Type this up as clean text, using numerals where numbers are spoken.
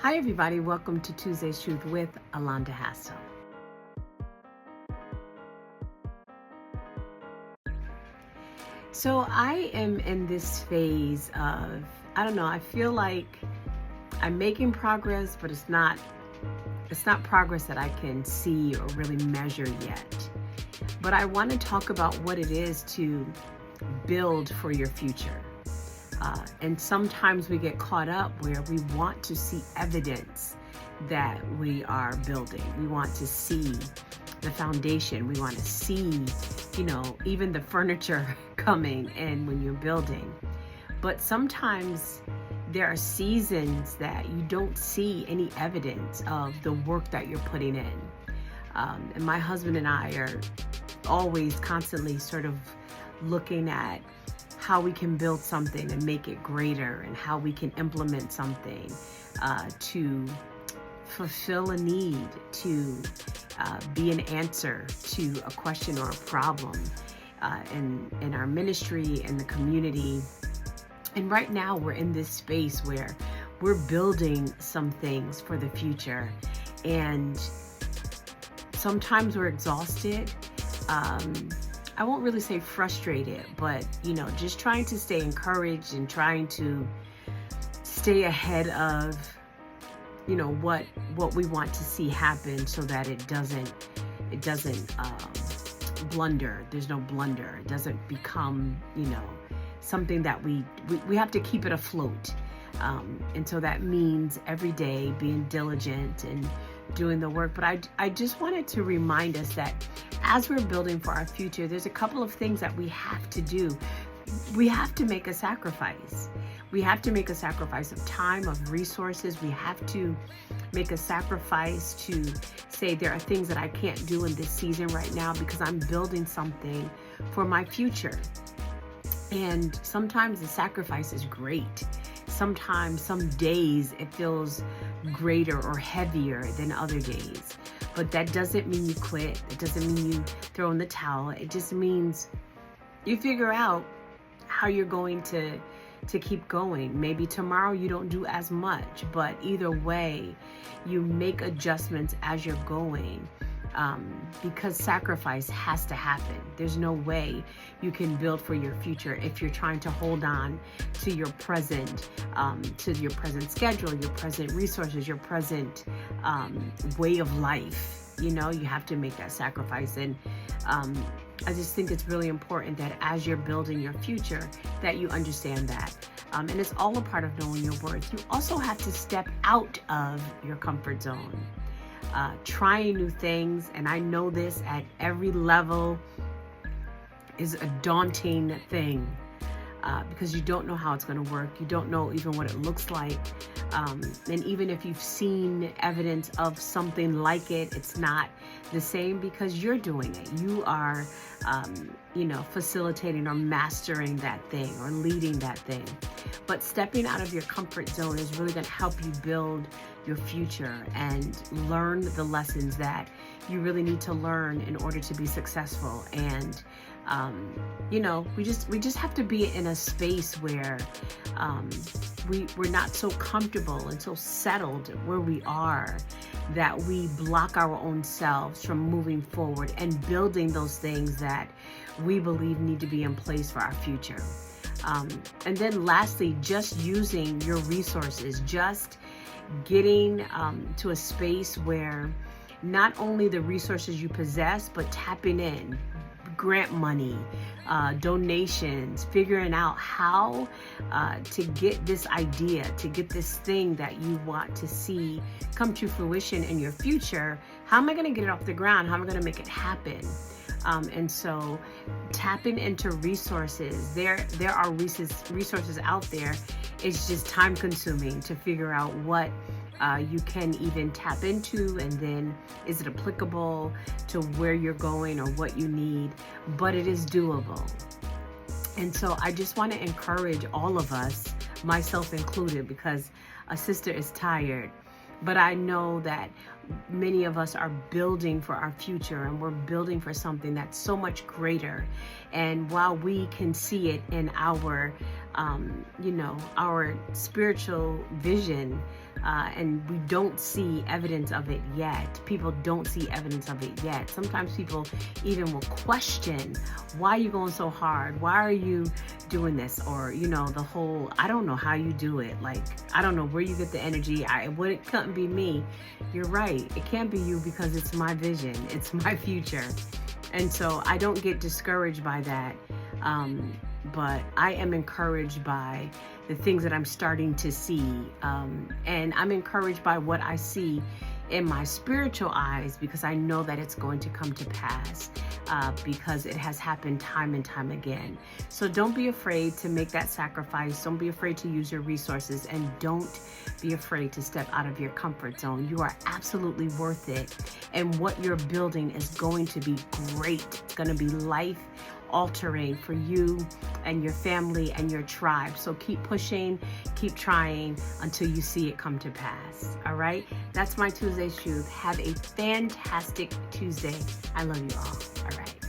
Hi, everybody. Welcome to Tuesday's Truth with Alonda Hassel. So I am in this phase of, I don't know, I feel like I'm making progress, but it's not progress that I can see or really measure yet. But I want to talk about what it is to build for your future. And sometimes we get caught up where we want to see evidence that we are building. We want to see the foundation. We want to see, even the furniture coming in when you're building. But sometimes there are seasons that you don't see any evidence of the work that you're putting in. And my husband and I are always constantly sort of looking at how we can build something and make it greater, and how we can implement something to fulfill a need, to be an answer to a question or a problem in our ministry and the community. And right now we're in this space where we're building some things for the future, and sometimes we're exhausted. I won't really say frustrated, but just trying to stay encouraged and trying to stay ahead of what we want to see happen, so that it doesn't blunder. There's no blunder. It doesn't become something that we have to keep it afloat. And so that means every day being diligent and doing the work. But I just wanted to remind us that as we're building for our future, there's a couple of things that we have to do. We have to make a sacrifice. We have to make a sacrifice of time, of resources. We have to make a sacrifice to say there are things that I can't do in this season right now because I'm building something for my future. And sometimes the sacrifice is great. Sometimes, some days it feels greater or heavier than other days. But that doesn't mean you quit. It doesn't mean you throw in the towel. It just means you figure out how you're going to keep going. Maybe tomorrow you don't do as much, but either way, you make adjustments as you're going. Because sacrifice has to happen. There's no way you can build for your future if you're trying to hold on to your present schedule, your present resources, your present way of life. You have to make that sacrifice. And I just think it's really important that as you're building your future, that you understand that. And it's all a part of knowing your worth. You also have to step out of your comfort zone. Trying new things, and I know this at every level is a daunting thing because you don't know how it's going to work. You don't know even what it looks like. And even if you've seen evidence of something like it, it's not the same because you're doing it. You are, facilitating or mastering that thing or leading that thing. But stepping out of your comfort zone is really going to help you build your future and learn the lessons that you really need to learn in order to be successful. And we just have to be in a space where we're not so comfortable and so settled where we are that we block our own selves from moving forward and building those things that we believe need to be in place for our future. And then lastly, just using your resources, just getting to a space where not only the resources you possess, but tapping in, grant money, donations, figuring out how to get this idea, to get this thing that you want to see come to fruition in your future. How am I going to get it off the ground? How am I going to make it happen? And so tapping into resources, there are resources out there. It's just time consuming to figure out what you can even tap into, and then is it applicable to where you're going or what you need, but it is doable. And so I just want to encourage all of us, myself included, because a sister is tired. But I know that many of us are building for our future, and we're building for something that's so much greater. And while we can see it in our spiritual vision, and we don't see evidence of it yet. People don't see evidence of it yet. Sometimes people even will question, why are you going so hard? Why are you doing this? Or, you know, the whole, I don't know how you do it. Like, I don't know where you get the energy. It couldn't be me. You're right. It can't be you because it's my vision. It's my future. And so I don't get discouraged by that. But I am encouraged by the things that I'm starting to see. And I'm encouraged by what I see in my spiritual eyes, because I know that it's going to come to pass, because it has happened time and time again. So don't be afraid to make that sacrifice. Don't be afraid to use your resources, and don't be afraid to step out of your comfort zone. You are absolutely worth it. And what you're building is going to be great. It's going to be life altering for you and your family and your tribe. So keep pushing, keep trying until you see it come to pass. All right. That's my Tuesday's Truth. Have a fantastic Tuesday. I love you all. All right.